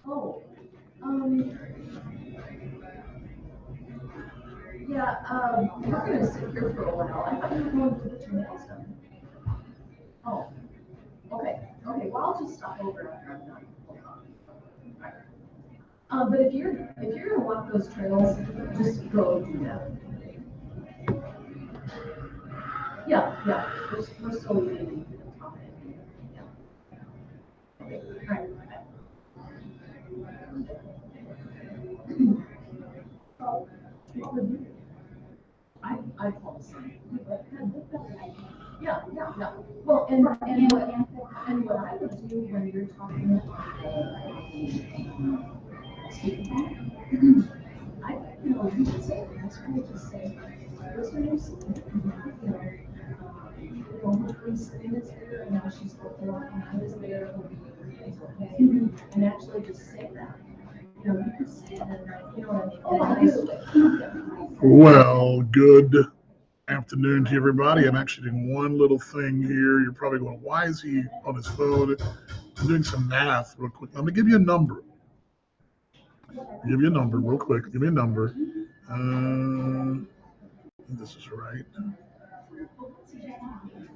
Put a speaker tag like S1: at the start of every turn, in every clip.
S1: Oh, um, yeah, we're gonna sit here for a while. I thought you were going to get your nails done. Oh, okay, okay, well, I'll just stop over after I'm done. Hold on. Right. But if you're gonna walk those trails, just go do that. Yeah, yeah, we're still leaving the top end. Yeah, okay, all right. Oh, it could be. I call the sun. Yeah, yeah, yeah. Well, and what I would do when you're talking speaking, I, you could say, that's cool to say, what's her name? Hopefully Selena is there, and now she's looking and I was there, hoping everything's okay. And actually just say that. You could say it and, what I mean, in a nice way.
S2: Well, good afternoon to everybody. I'm actually doing one little thing here. You're probably going, why is he on his phone? I'm doing some math real quick. I'm going to give you a number. Give you a number real quick. Give me a number. This is right.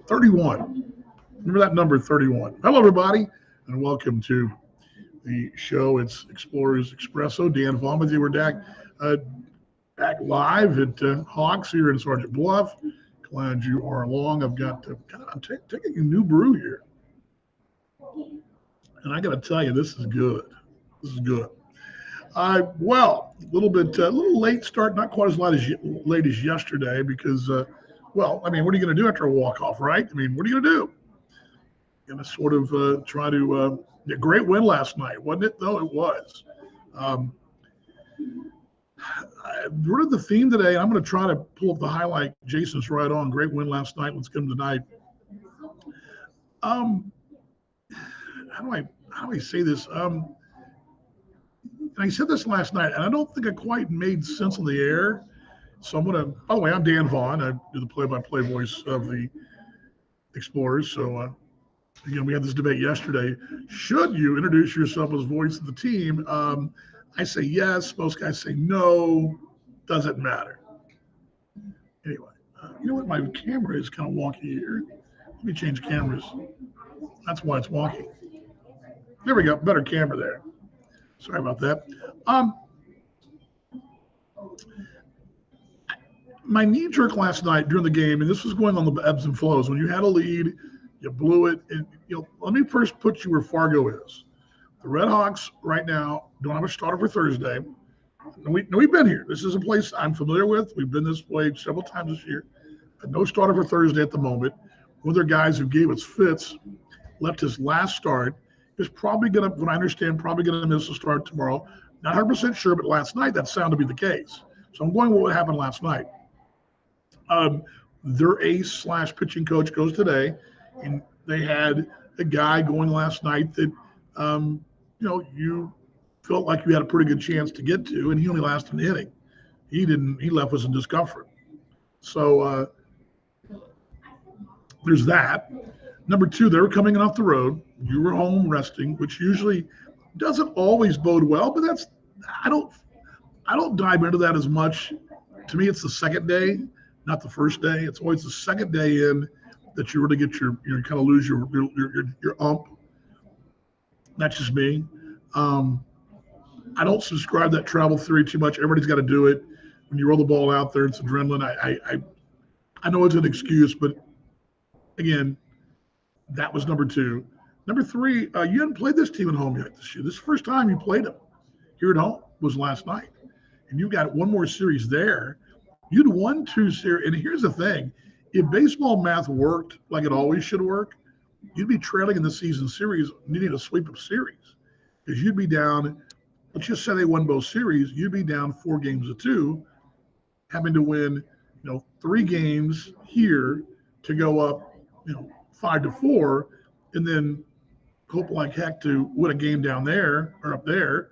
S2: 31. Remember that number 31. Hello, everybody, and welcome to the show. It's Explorers Expresso. Dan Vaughn with you. We're back live at Hawks here in Sergeant Bluff. Glad you are along. I've got I'm taking a new brew here, and I got to tell you, this is good. This is good. A little late start, not quite as late as yesterday because, I mean, what are you going to do after a walk off, right? I mean, what are you going to do? Going to sort of try to. A great win last night, wasn't it? Though it was. Um, We're the theme today. I'm going to try to pull up the highlight. Jason's right on. Great win last night. Let's get him tonight. Um, how do I say this? And I said this last night, and I don't think I quite made sense on the air. So I'm going to. By the way, I'm Dan Vaughn. I do the play-by-play voice of the Explorers. So again, we had this debate yesterday. Should you introduce yourself as voice of the team? I say yes. Most guys say no. Doesn't matter. Anyway, you know what? My camera is kind of wonky here. Let me change cameras. That's why it's wonky. There we go. Better camera there. Sorry about that. Um, my knee jerk last night during the game, and this was going on the ebbs and flows. When you had a lead, you blew it. And let me first put you where Fargo is. The Red Hawks right now don't have a starter for Thursday. We've been here. This is a place I'm familiar with. We've been this way several times this year. No starter for Thursday at the moment. One of their guys who gave us fits left his last start is probably going to, what I understand, probably going to miss the start tomorrow. Not 100% sure, but last night that sounded to be the case. So I'm going with what happened last night. Their ace slash pitching coach goes today, and they had a guy going last night that, you felt like you had a pretty good chance to get to, and he only lasted an inning. He didn't. He left us in discomfort. So there's that. Number two, they were coming off the road. You were home resting, which usually doesn't always bode well, but that's I don't I don't dive into that as much. To me, it's the second day, not the first day. It's always the second day in that you really get you kind of lose your ump. That's just me. Um, I don't subscribe to that travel theory too much. Everybody's got to do it. When you roll the ball out there, it's adrenaline. I know it's an excuse, but again, that was number two. Number three, you hadn't played this team at home yet this year. This is the first time you played them here at home was last night. And you got one more series there. You'd won two series. And here's the thing. If baseball math worked like it always should work, you'd be trailing in the season series, needing a sweep of series. Because you'd be down, let's just say they won both series, you'd be down 4 games to 2, having to win, three games here to go up, 5-4, and then hope like heck to win a game down there or up there,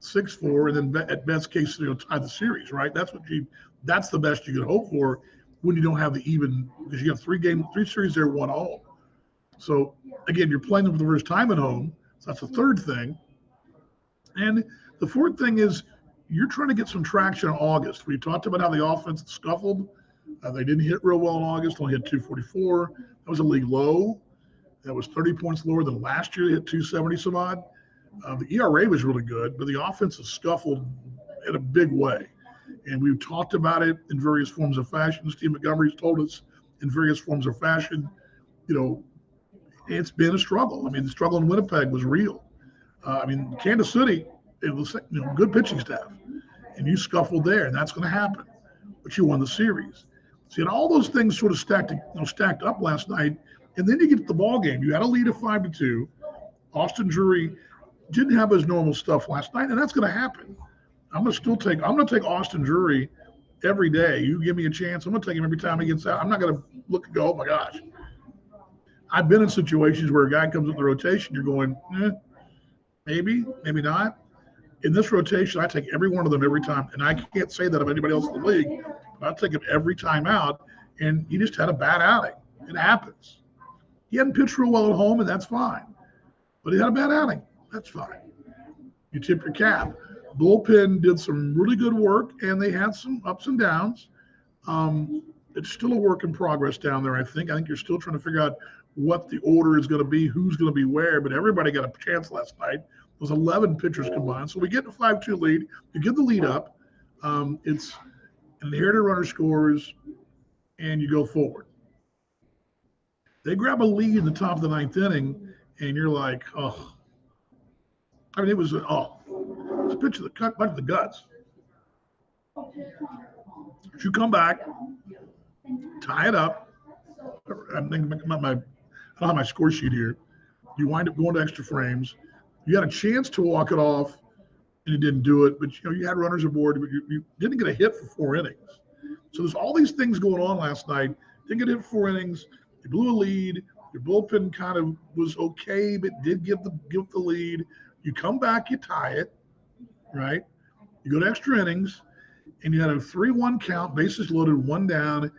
S2: 6-4, and then at best case, tie the series. Right? That's the best you could hope for when you don't have the even because you have three series there, one home. So again, you're playing them for the first time at home. So that's the third thing. And the fourth thing is you're trying to get some traction in August. We talked about how the offense scuffled. They didn't hit real well in August, only hit 244. That was a league low. That was 30 points lower than last year. They hit 270 some odd. The ERA was really good, but the offense has scuffled in a big way. And we've talked about it in various forms of fashion. Steve Montgomery's told us in various forms of fashion, it's been a struggle. I mean, the struggle in Winnipeg was real. Kansas City, it was good pitching staff, and you scuffled there, and that's going to happen. But you won the series. See, and all those things sort of stacked up last night, and then you get to the ball game. You had a lead of 5-2. Austin Drury didn't have his normal stuff last night, and that's going to happen. I'm going to take Austin Drury every day. You give me a chance, I'm going to take him every time he gets out. I'm not going to look and go, oh my gosh. I've been in situations where a guy comes in the rotation, you're going, maybe, maybe not. In this rotation, I take every one of them every time, and I can't say that of anybody else in the league, but I take him every time out, and he just had a bad outing. It happens. He hadn't pitched real well at home, and that's fine. But he had a bad outing. That's fine. You tip your cap. Bullpen did some really good work, and they had some ups and downs. It's still a work in progress down there, I think. I think you're still trying to figure out what the order is going to be, who's going to be where, but everybody got a chance last night. It was 11 pitchers combined. So we get a 5-2 lead. You get the lead up. It's inherited runner scores, and you go forward. They grab a lead in the top of the ninth inning, and you're like, oh. I mean, it was a pitch of the cut, bunch of the guts. But you come back, tie it up. I'm thinking I don't have my score sheet here. You wind up going to extra frames. You had a chance to walk it off, and you didn't do it. But you had runners aboard, but you didn't get a hit for 4 innings. So there's all these things going on last night. Didn't get a hit for 4 innings. You blew a lead. Your bullpen kind of was okay, but did give the lead. You come back, you tie it, right? You go to extra innings, and you had a 3-1 count, bases loaded, 1 down,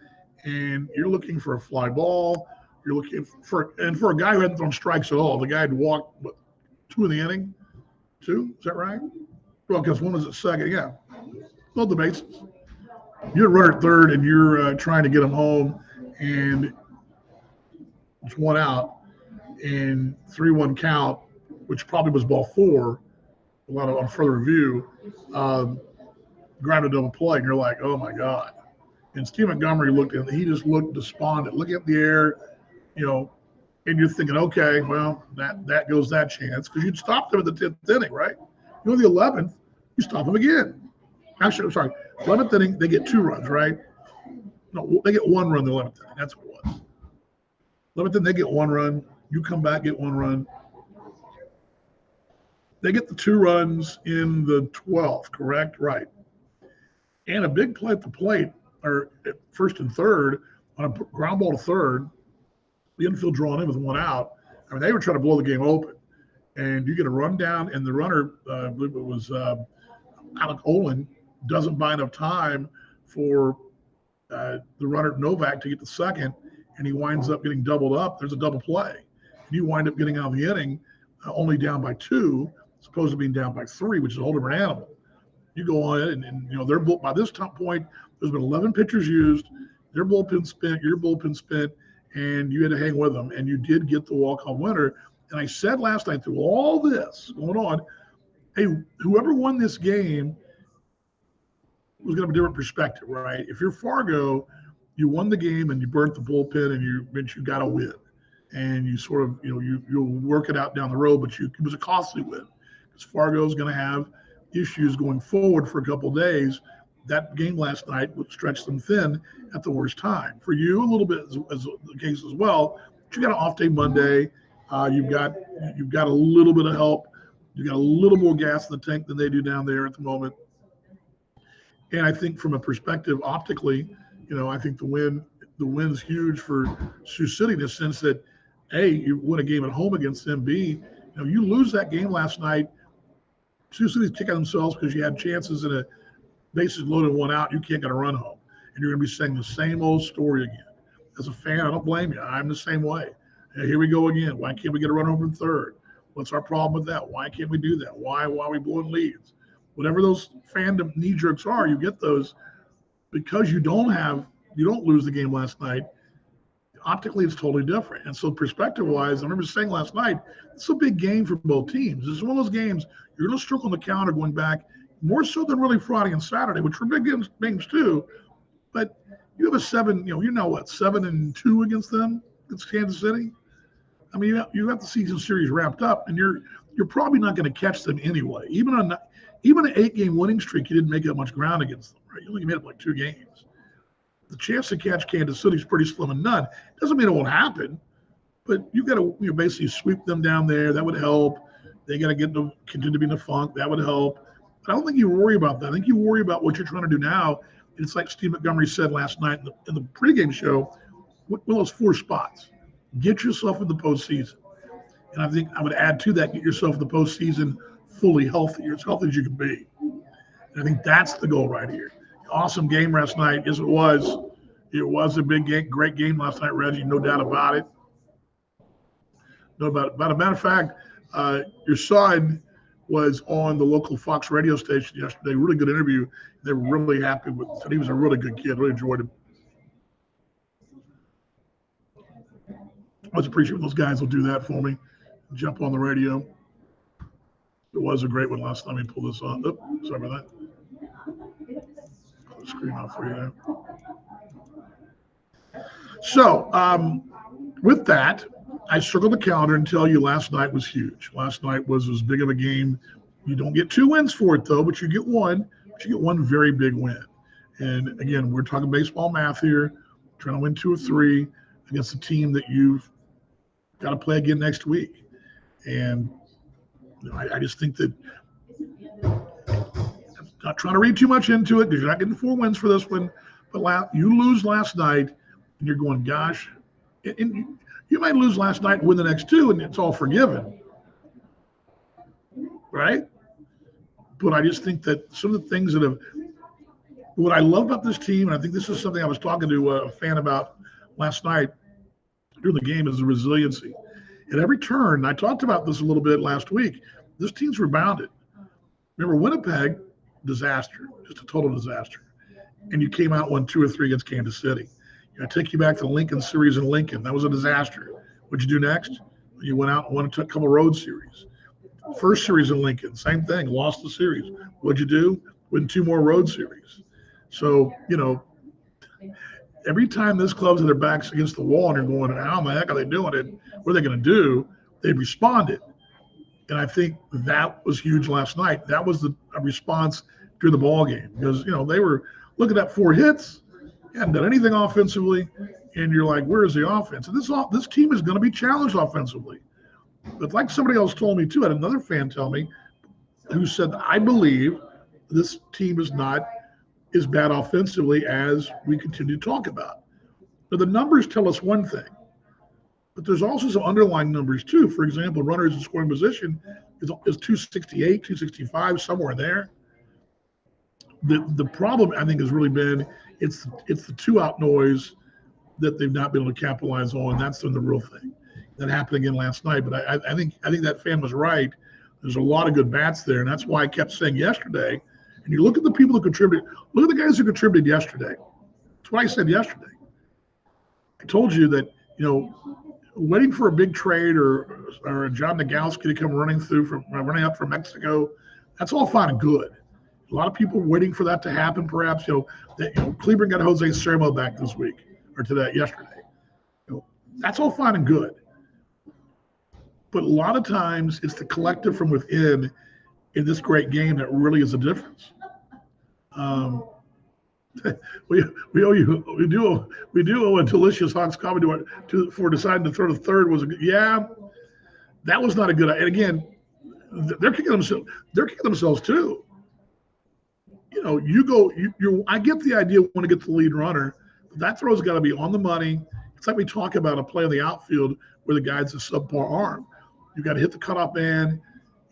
S2: and you're looking for a fly ball. You're looking for a guy who hadn't thrown strikes at all. The guy had walked 2 in the inning. 2, is that right? Well, because 1 was at second. Yeah, load the bases. You're a runner at third, and you're trying to get him home, and it's 1 out, and 3-1 count, which probably was ball 4. A lot on further review, ground a double play, and you're like, oh my God. And Steve Montgomery he just looked despondent, looking at the air, and you're thinking, okay, well, that goes that chance, because you'd stopped them at the 10th inning, right? You know, the 11th, you stop them again. Actually, I'm sorry, 11th inning, they get 2 runs, right? No, they get 1 run the 11th inning. That's what it was. 11th inning, they get 1 run. You come back, get 1 run. They get the 2 runs in the 12th, correct? Right. And a big play at the plate, or at first and third, on a ground ball to third, the infield drawn in with 1 out. I mean, they were trying to blow the game open. And you get a run down, and the runner, I believe it was Alec Olin, doesn't buy enough time for the runner Novak to get to second, and he winds up getting doubled up. There's a double play. And you wind up getting out of the inning only down by 2, supposed to being down by 3, which is a whole different animal. You go on and they're by this point, there's been 11 pitchers used. Their bullpen spent, your bullpen spent, and you had to hang with them, and you did get the walk-off winner. And I said last night, through all this going on, hey, whoever won this game was going to have a different perspective, right? If you're Fargo, you won the game and you burnt the bullpen, and you got to win. And you sort of, you'll work it out down the road, but it was a costly win, because Fargo's going to have issues going forward for a couple of days. That game last night would stretch them thin at the worst time. For you, a little bit as the case as well. But you got an off day Monday. You've got a little bit of help. You got a little more gas in the tank than they do down there at the moment. And I think from a perspective optically, I think the win's huge for Sioux City in the sense that A, you win a game at home against them. B, you lose that game last night, Sioux City's kicking themselves because you had chances in a bases loaded, 1 out. You can't get a run home. And you're going to be saying the same old story again. As a fan, I don't blame you. I'm the same way. Here we go again. Why can't we get a run home in third? What's our problem with that? Why can't we do that? Why are we blowing leads? Whatever those fandom knee jerks are, you get those because you don't lose the game last night. Optically, it's totally different. And so perspective-wise, I remember saying last night, it's a big game for both teams. This is one of those games you're going to struggle on the calendar going back, more so than really Friday and Saturday, which were big games too. But you have a 7-2 against them. It's Kansas City. I mean, you have the season series wrapped up, and you're probably not going to catch them anyway. Even an 8-game winning streak, you didn't make up much ground against them, right? You only made up like 2 games. The chance to catch Kansas City is pretty slim and none. Doesn't mean it won't happen, but you got to basically sweep them down there. That would help. They got to continue to be in the funk. That would help. But I don't think you worry about that. I think you worry about what you're trying to do now. And it's like Steve Montgomery said last night in the pregame show, with those 4 spots. Get yourself in the postseason. And I think I would add to that, get yourself in the postseason fully healthy, or as healthy as you can be. And I think that's the goal right here. Awesome game last night. Yes, it was. It was a big game, great game last night, Reggie. No doubt about it. No doubt about it. Matter of fact, your son was on the local Fox radio station yesterday. Really good interview. They were really happy with him. He was a really good kid. Really enjoyed him. I always appreciate when those guys will do that for me. Jump on the radio. It was a great one last time. Let me pull this on. Oh, sorry about that. Pull the screen off for you there. So, with that, I circled the calendar and tell you last night was huge. Last night was as big of a game. You don't get 2 wins for it, though, but you get one. But you get one very big win. And, again, we're talking baseball math here, trying to win 2 or 3 against a team that you've got to play again next week. And I just think that I'm not trying to read too much into it because you're not getting 4 wins for this one. But you lose last night, and you're going, gosh. And you might lose last night and win the next 2, and it's all forgiven. Right? But I just think that some of the things what I love about this team, and I think this is something I was talking to a fan about last night during the game, is the resiliency. At every turn, I talked about this a little bit last week, this team's rebounded. Remember, Winnipeg, disaster, just a total disaster. And you came out, won 2 or 3 against Kansas City. I take you back to the Lincoln series in Lincoln. That was a disaster. What'd you do next? You went out and won a couple road series. First series in Lincoln, same thing, lost the series. What'd you do? Win 2 more road series. So, every time this club's had their backs against the wall and you're going, how the heck are they doing it? What are they going to do? They responded. And I think that was huge last night. That was a response during the ball game because, they were looking at 4 hits, hadn't done anything offensively, and you're like, where is the offense? And this team is going to be challenged offensively. But like somebody else told me too, I had another fan tell me who said, I believe this team is not as bad offensively as we continue to talk about. Now, the numbers tell us one thing, but there's also some underlying numbers too. For example, runners in scoring position is 268, 265, somewhere in there. The problem, I think, has really been it's the 2-out noise that they've not been able to capitalize on. That's the real thing. That happened again last night. But I think that fan was right. There's a lot of good bats there, and that's why I kept saying yesterday. And you look at the people who contributed. Look at the guys who contributed yesterday. That's what I said yesterday. I told you that waiting for a big trade or a John Nagowski to come running up from Mexico, that's all fine and good. A lot of people waiting for that to happen. Perhaps Cleveland got Jose Sermo back this week or yesterday. That's all fine and good. But a lot of times it's the collective from within in this great game that really is the difference. We do owe a delicious Hawks comment for deciding to throw the third that was not a good idea. And again, they're kicking themselves too. I get the idea we want to get the lead runner, but that throw's got to be on the money. It's like we talk about a play in the outfield where the guy's a subpar arm. You've got to hit the cutoff man.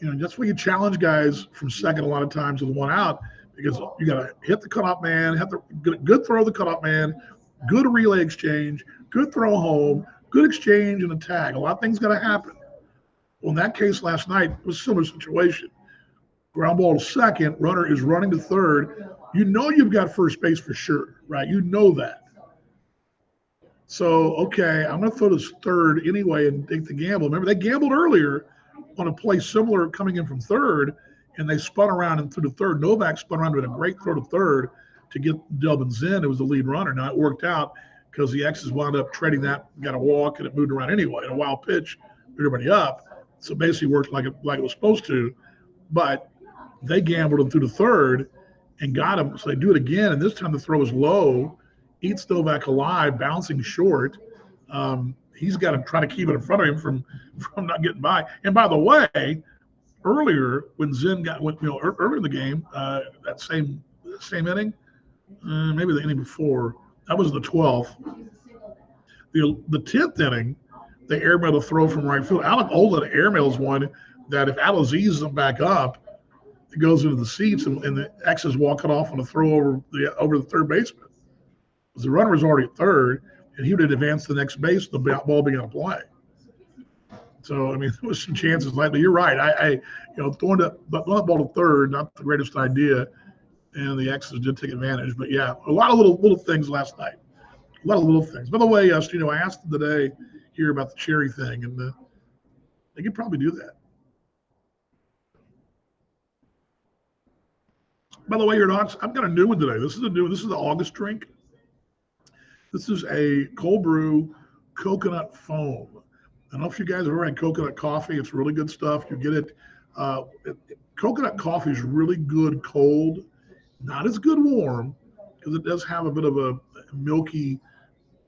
S2: That's why you challenge guys from second a lot of times with 1 out, because you got to hit the cutoff man, have the good throw the cutoff man, good relay exchange, good throw home, good exchange and a tag. A lot of things got to happen. Well, in that case last night, it was a similar situation. Ground ball to second, runner is running to third. You know you've got first base for sure, right? You know that. So, okay, I'm going to throw this third anyway and take the gamble. Remember, they gambled earlier on a play similar coming in from third, and they spun around and threw to third. Novak spun around with a great throw to third to get Delvin Zinn, who was the lead runner. Now, it worked out because the X's wound up trading that, got a walk, and it moved around anyway. And a wild pitch, everybody up. So basically worked like it was supposed to. But they gambled and threw to third and got him. So they do it again, and this time the throw is low, eats Novak alive, bouncing short. He's got to try to keep it in front of him from not getting by. And by the way, earlier when Zinn earlier in the game, that same inning, maybe the inning before, that was the 12th. The 10th inning, they airmailed a throw from right field. Alec Olin airmails one that if Alaziz isn't back up, it goes into the seats, and the X is walking off on a throw over the third baseman. The runner was already at third, and he would advance to the next base, the ball being on play. So, I mean, there was some chances like that. You're right. Throwing the ball to third, not the greatest idea, and the X's did take advantage. But yeah, a lot of little things last night. A lot of little things. By the way, I asked them today here about the cherry thing, and they could probably do that. By the way, your dogs, I've got a new one today. This is the August drink. This is a cold brew coconut foam. I don't know if you guys have ever had coconut coffee. It's really good stuff. You get it. Coconut coffee is really good cold, not as good warm, because it does have a bit of a milky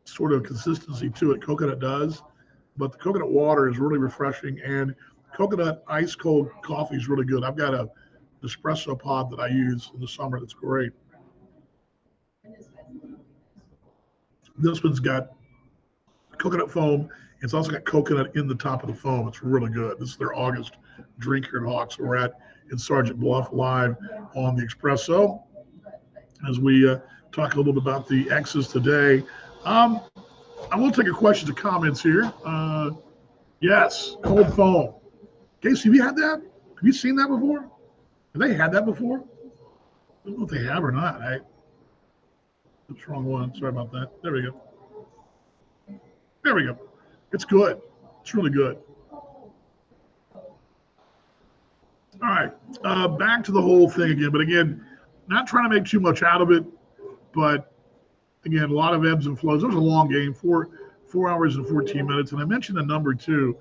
S2: sort of consistency to it. Coconut does, but the coconut water is really refreshing, and coconut ice cold coffee is really good. I've got a Expresso pod that I use in the summer that's great. This one's got coconut foam. It's also got coconut in the top of the foam. It's really good. This is their August drink here at Hawks. We're at in Sergeant Bluff live on the Expresso as we talk a little bit about the X's today. I will take your questions and comments here. Yes, cold foam. Casey, have you had that? Have you seen that before? Have they had that before? I don't know if they have or not. That's the wrong one. Sorry about that. There we go. There we go. It's good. It's really good. All right. Back to the whole thing again. But again, not trying to make too much out of it. But again, a lot of ebbs and flows. It was a long game, 4 hours and 14 minutes. And I mentioned the number 2.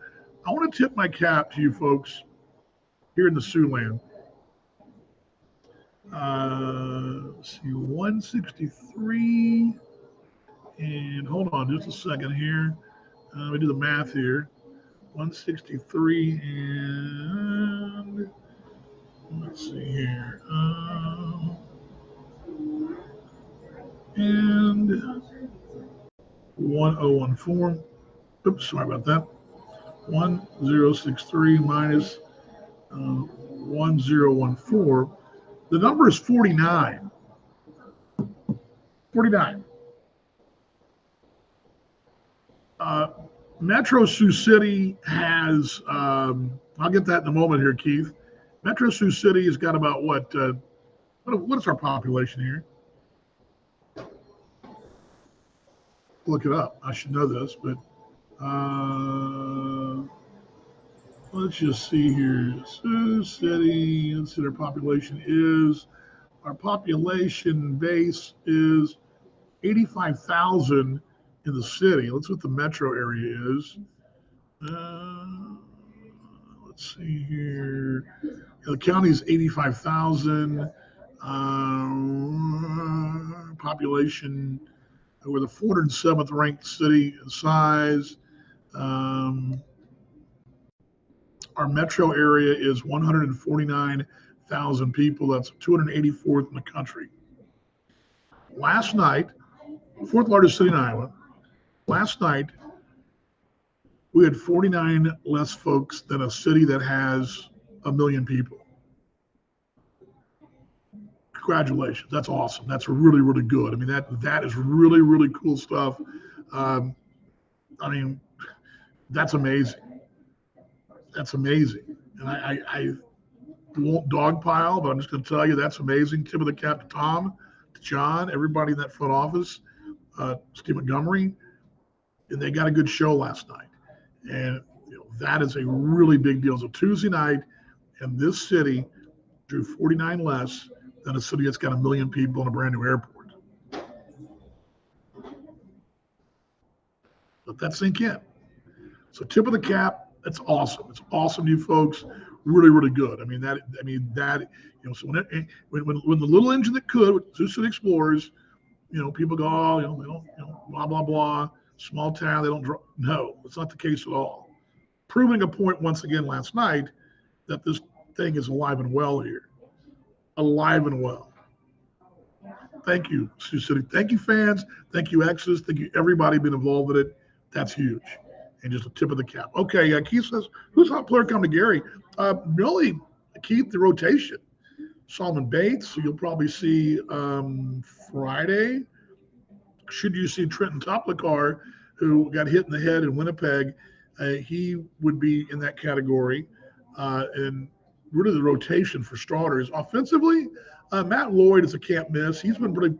S2: I want to tip my cap to you folks here in the Siouxland. Let's see, 163. And hold on just a second here. Let me do the math here. 163 and let's see here. And 1014. Oops, sorry about that. 1063 minus 1014. The number is 49. 49. Metro Sioux City has, I'll get that in a moment here, Keith. Metro Sioux City has got about what is our population here? Look it up. I should know this, but let's just see here. Sioux City, let's see what our population is. Our population base is 85,000 in the city. Let's see what the metro area is. Let's see here. The county is 85,000. Population, we're the 407th ranked city in size. Our metro area is 149,000 people. That's 284th in the country. Last night, 4th largest city in Iowa. Last night, we had 49 less folks than a city that has 1 million people. Congratulations. That's awesome. That's really, really good. I mean, that is really, really cool stuff. I mean, that's amazing. That's amazing. And I won't dogpile, but I'm just going to tell you that's amazing. Tip of the cap to Tom, to John, everybody in that front office, Steve Montgomery, and they got a good show last night. And that is a really big deal. So Tuesday night, and this city drew 49 less than a city that's got 1 million people and a brand new airport. Let that sink in. So tip of the cap, that's awesome. It's awesome, you folks. Really, really good. I mean that. So when the little engine that could, with Sioux City Explorers, people go, oh, they don't, blah blah blah. Small town, they don't draw. No, it's not the case at all. Proving a point once again last night that this thing is alive and well here. Alive and well. Thank you, Sioux City. Thank you, fans. Thank you, Exodus. Thank you, everybody been involved in it. That's huge. And just a tip of the cap. Okay, Keith says, who's hot player come to Gary? Really, Keith, the rotation. Solomon Bates, who you'll probably see Friday. Should you see Trenton Toplicar, who got hit in the head in Winnipeg, he would be in that category. And really the rotation for starters. Offensively, Matt Lloyd is a can't miss. He's been pretty.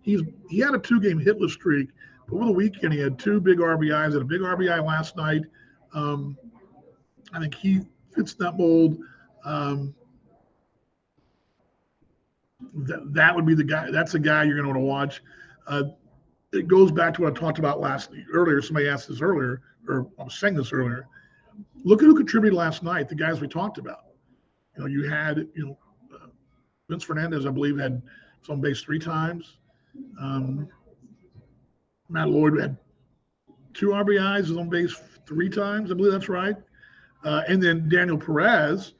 S2: He had a 2-game hitless streak. But over the weekend, he had 2 big RBIs and a big RBI last night. I think he fits that mold. That would be the guy. That's the guy you're going to want to watch. It goes back to what I talked about earlier. Somebody asked this earlier, or I was saying this earlier. Look at who contributed last night. The guys we talked about. You had Vince Fernandez, I believe, had on base 3 times. Matt Lloyd had 2 RBIs, was on base 3 times. I believe that's right. And then Daniel Perez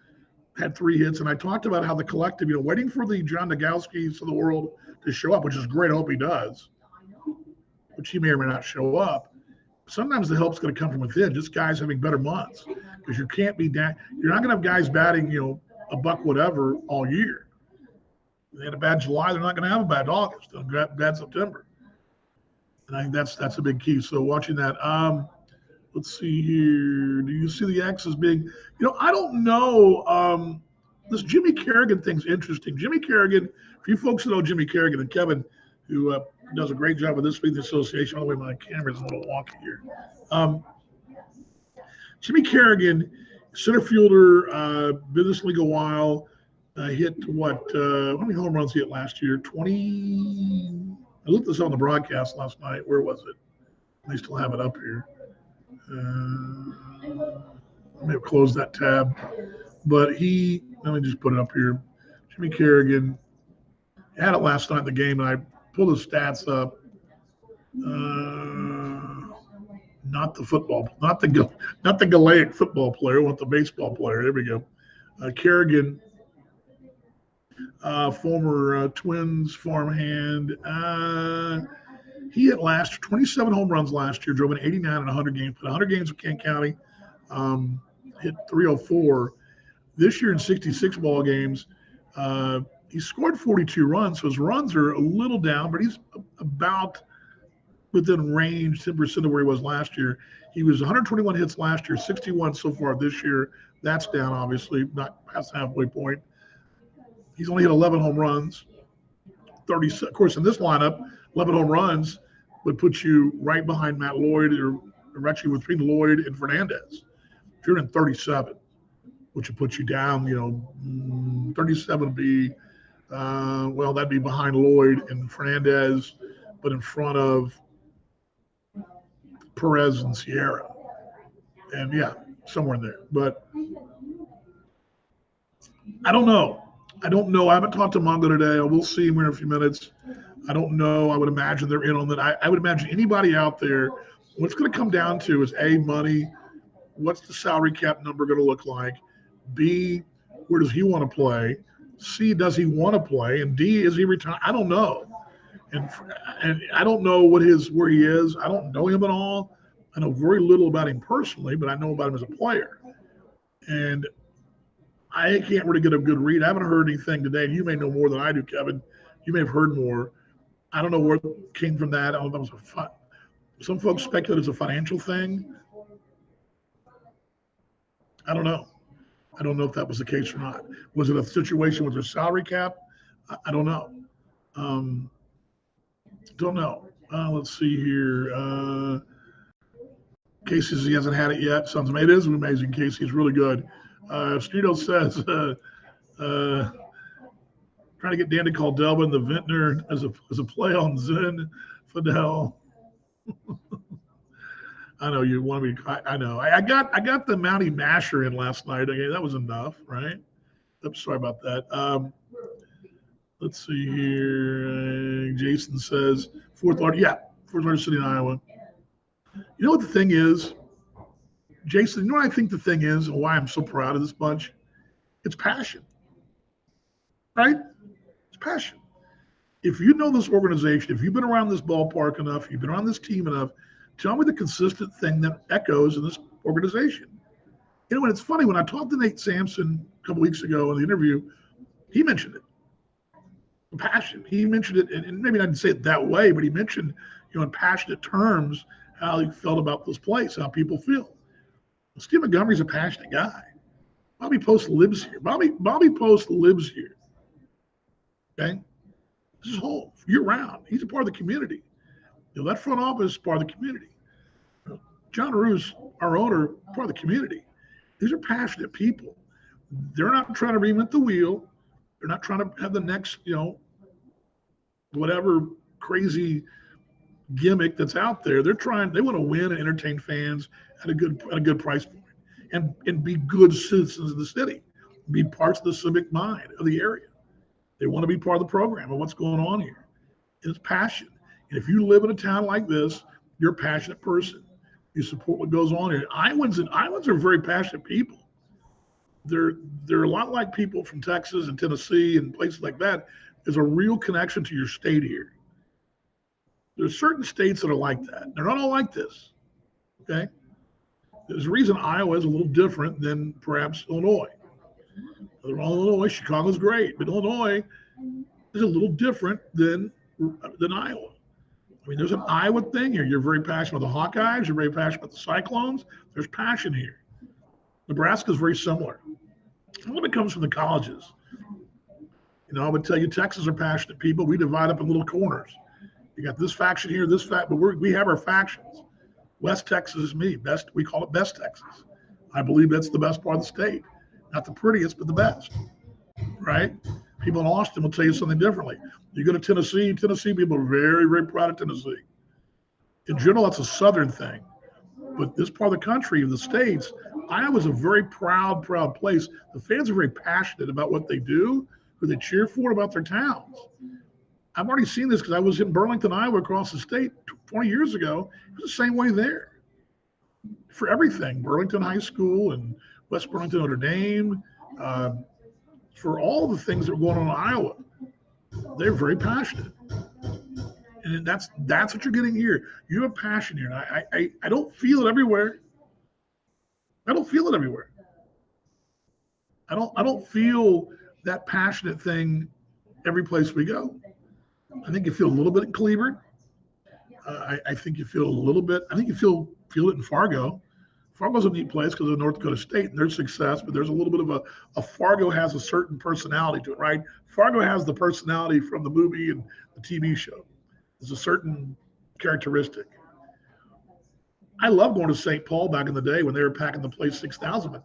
S2: had 3 hits. And I talked about how the collective, waiting for the John Nogowskis of the world to show up, which is great. I hope he does, which he may or may not show up. Sometimes the help's going to come from within, just guys having better months, because you can't be down. You're not going to have guys batting, a buck whatever all year. They had a bad July. They're not going to have a bad August, a bad September. And I think that's a big key. So watching that, let's see here. Do you see the X as being, I don't know. This Jimmy Kerrigan thing's interesting. Jimmy Kerrigan, for you folks who know Jimmy Kerrigan, and Kevin, who does a great job with this week, the association. By the way, my camera's a little wonky here. Jimmy Kerrigan, center fielder, been this league a while, hit how many home runs he hit last year? 20. I looked this on the broadcast last night. Where was it? I still have it up here. I may have closed that tab. But let me just put it up here. Jimmy Kerrigan had it last night in the game, and I pulled his stats up. Not the Galaic football player. I want the baseball player. There we go. Kerrigan, former Twins farmhand. He hit 27 home runs last year, drove an 89 in 100 games, put 100 games with Kent County, hit 304. This year in 66 ball games, he scored 42 runs, so his runs are a little down, but he's about within range, 10% of where he was last year. He was 121 hits last year, 61 so far this year. That's down, obviously, not past the halfway point. He's only hit 11 home runs. 30, of course, in this lineup, 11 home runs would put you right behind Matt Lloyd, or actually between Lloyd and Fernandez. If you're in 37, which would put you down, 37 would be, that'd be behind Lloyd and Fernandez, but in front of Perez and Sierra. And yeah, somewhere in there. But I don't know. I haven't talked to Mongo today. We'll see him in a few minutes. I don't know. I would imagine they're in on that. I would imagine anybody out there, what's going to come down to is A, money. What's the salary cap number going to look like? B, where does he want to play? C, does he want to play? And D, is he retired? I don't know. And I don't know where he is. I don't know him at all. I know very little about him personally, but I know about him as a player. And I can't really get a good read. I haven't heard anything today. And you may know more than I do, Kevin. You may have heard more. I don't know where it came from that. I don't know if that was some folks speculate it's a financial thing. I don't know. I don't know if that was the case or not. Was it a situation with their salary cap? I don't know. Um, don't know. Let's see here. Casey says he hasn't had it yet. Sounds amazing. It is amazing. Casey's really good. Strito says uh, trying to get Dan to call Delvin the Vintner as a play on Zen Fidel. I know you want to be. I know. I got the Mountie Masher in last night. Okay, that was enough, right? I'm sorry about that. Let's see here. Jason says fourth largest. Yeah, fourth largest city in Iowa. You know what the thing is, Jason? You know what I think the thing is, and why I'm so proud of this bunch? It's passion, right? It's passion. If you know this organization, if you've been around this ballpark enough, you've been around this team enough, tell me the consistent thing that echoes in this organization. You know, and it's funny when I talked to Nate Sampson a couple weeks ago in the interview, he mentioned it. Passion. He mentioned it, and maybe I didn't say it that way, but he mentioned, in passionate terms, how he felt about this place, how people feel. Steve Montgomery's a passionate guy. Bobby Post lives here. Bobby Post lives here. Okay, this is home year round. He's a part of the community. That front office is part of the community. John Roos, our owner, part of the community. These are passionate people. They're not trying to reinvent the wheel. They're not trying to have the next, whatever crazy gimmick that's out there. They want to win and entertain fans at a good price point, and be good citizens of the city, be parts of the civic mind of the area. They want to be part of the program and what's going on here. It's passion. And if you live in a town like this, you're a passionate person. You support what goes on here. Iowans are very passionate people. They're a lot like people from Texas and Tennessee and places like that. There's a real connection to your state here. There's certain states that are like that. They're not all like this. Okay? There's a reason Iowa is a little different than perhaps Illinois. They're all Illinois. Chicago's great, but Illinois is a little different than Iowa. I mean, there's an Iowa thing here. You're very passionate about the Hawkeyes. You're very passionate about the Cyclones. There's passion here. Nebraska's very similar. When it comes from the colleges, I would tell you Texas are passionate people. We divide up in little corners. You got this faction here, this fact, but we have our factions. West Texas is me. We call it Best Texas. I believe that's the best part of the state. Not the prettiest, but the best. Right? People in Austin will tell you something differently. You go to Tennessee people are very, very proud of Tennessee. In general, that's a Southern thing. But this part of the country, the states, Iowa's a very proud place. The fans are very passionate about what they do, who they cheer for, about their towns. I've already seen this because I was in Burlington, Iowa, across the state 20 years ago. It was the same way there. For everything, Burlington High School and West Burlington, Notre Dame, for all the things that were going on in Iowa, they're very passionate. And that's what you're getting here. You have passion here. And I don't feel it everywhere. I don't feel it everywhere. I don't feel that passionate thing every place we go. I think you feel a little bit in Cleveland. I think you feel a little bit. I think you feel it in Fargo. Fargo's a neat place because of North Dakota State and their success, but there's a little bit of a Fargo has a certain personality to it, right? Fargo has the personality from the movie and the TV show. There's a certain characteristic. I love going to St. Paul back in the day when they were packing the place 6,000. I'm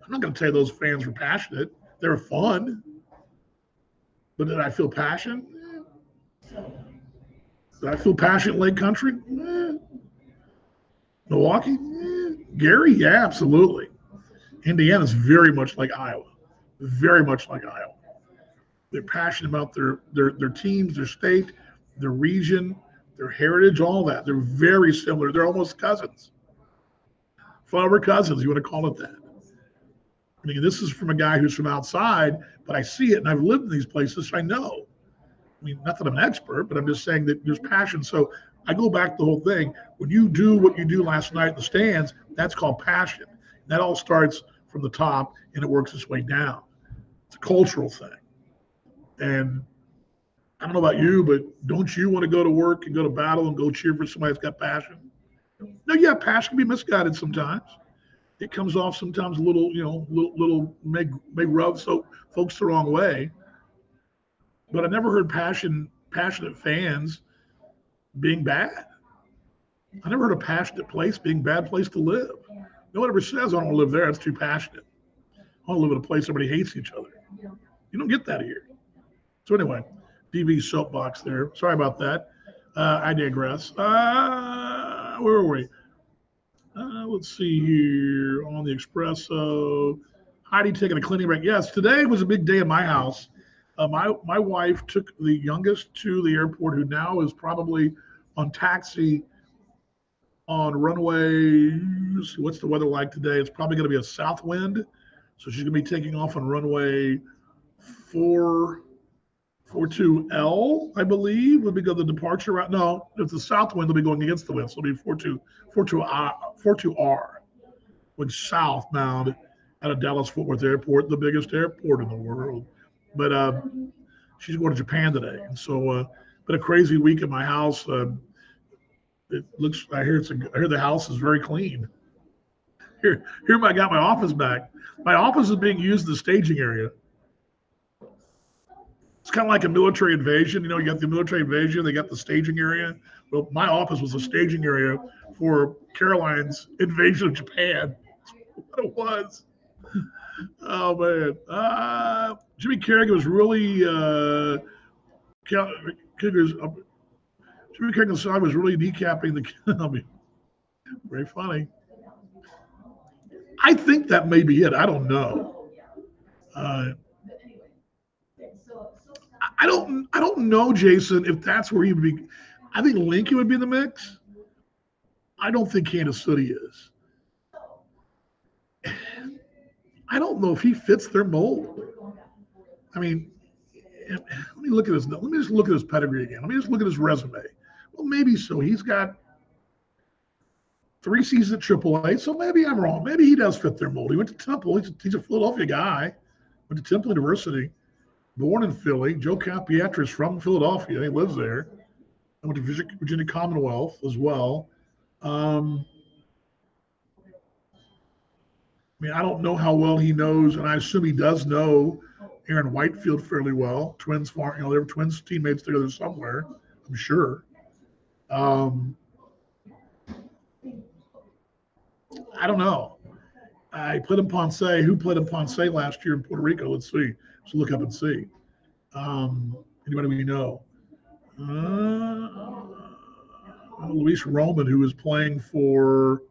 S2: not going to tell you those fans were passionate. They were fun. But did I feel passion? Did I feel passion in Lake Country? Milwaukee? Gary? Yeah, absolutely. Indiana's very much like Iowa. Very much like Iowa. They're passionate about their teams, their state, their region, their heritage, all that. They're very similar. They're almost cousins. Flower cousins, you want to call it that. I mean, this is from a guy who's from outside, but I see it and I've lived in these places, so I know. I mean, not that I'm an expert, but I'm just saying that there's passion. So I go back to the whole thing. When you do what you do last night in the stands, that's called passion. And that all starts from the top and it works its way down. It's a cultural thing. And I don't know about you, but don't you want to go to work and go to battle and go cheer for somebody that's got passion? No, yeah, passion can be misguided sometimes. It comes off sometimes a little, little may rub so folks the wrong way. But I never heard passionate fans being bad. I never heard a passionate place being a bad place to live. No one ever says I don't want to live there. It's too passionate. I want to live in a place everybody hates each other. You don't get that here. So anyway, DV soapbox there. Sorry about that. I digress. Where were we? Let's see here on the Expresso. Heidi taking a cleaning break. Yes, today was a big day in my house. My wife took the youngest to the airport, who now is probably on taxi on runway. What's the weather like today? It's probably going to be a south wind, so she's going to be taking off on runway 42L, I believe, would be the departure route. No, if the south wind, will be going against the wind, so it'll be 42R, which southbound out of Dallas Fort Worth Airport, the biggest airport in the world. But she's going to Japan today, and so been a crazy week at my house. It looks. I hear the house is very clean. Here, I got my office back. My office is being used as a staging area. It's kind of like a military invasion. You got the military invasion, they got the staging area. Well, my office was a staging area for Caroline's invasion of Japan. That's what it was. Oh, man. Jimmy Carragher was really, Jimmy Carragher's son was really kneecapping the, I mean, very funny. I think that may be it. I don't know. I don't know, Jason, if that's where he would be. I think Lincoln would be in the mix. I don't think Kansas City is. I don't know if he fits their mold. I mean, let me look at his. Let me just look at his pedigree again. Let me just look at his resume. Well, maybe so. He's got 3 seasons at AAA, so maybe I'm wrong. Maybe he does fit their mold. He went to Temple. He's a Philadelphia guy. Went to Temple University. Born in Philly. Joe Campiatra is from Philadelphia. He lives there. I went to Virginia Commonwealth as well. I mean, I don't know how well he knows, and I assume he does know Aaron Whitefield fairly well. Twins, they were Twins teammates together somewhere, I'm sure. I don't know. I played in Ponce. Who played in Ponce last year in Puerto Rico? Let's see. Let's look up and see. Anybody we know? Luis Roman, who was playing for.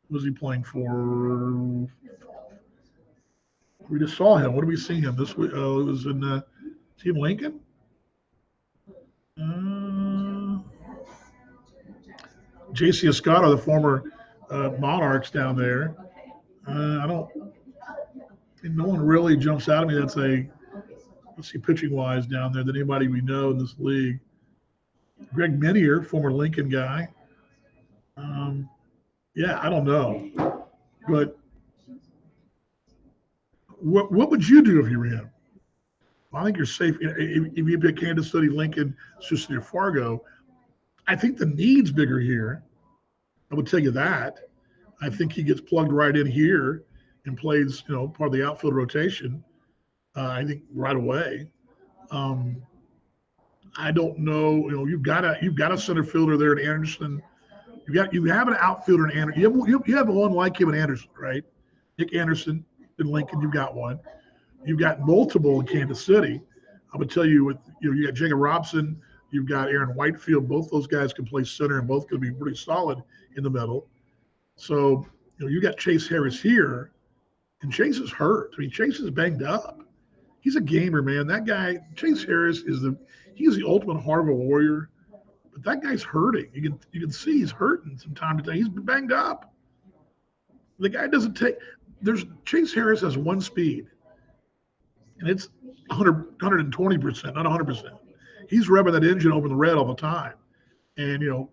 S2: Who was he playing for? We just saw him. What did we see him this week? Oh, it was in Team Lincoln. J.C. Escada, the former Monarchs down there. I don't. No one really jumps out at me. That's let's see, pitching wise down there than anybody we know in this league. Greg Minier, former Lincoln guy. Yeah, I don't know, but what would you do if you were him? I think you're safe. If you pick Kansas City, Lincoln, Sioux City, or Fargo, I think the need's bigger here. I would tell you that. I think he gets plugged right in here and plays, part of the outfield rotation. I think right away. I don't know. You've got a center fielder there in Anderson. You have an outfielder in Anderson. You have one like him in Anderson, right? Nick Anderson in Lincoln. You've got one. You've got multiple in Kansas City. I would tell you, you got Jacob Robson. You've got Aaron Whitefield. Both those guys can play center, and both can be pretty solid in the middle. So you got Chase Harris here, and Chase is hurt. I mean, Chase is banged up. He's a gamer, man. That guy, Chase Harris, is the ultimate heart of a warrior. But that guy's hurting. You can see he's hurting from time to time. He's banged up. The guy doesn't take. Chase Harris has one speed, and it's 120%, not 100%. He's revving that engine over the red all the time. And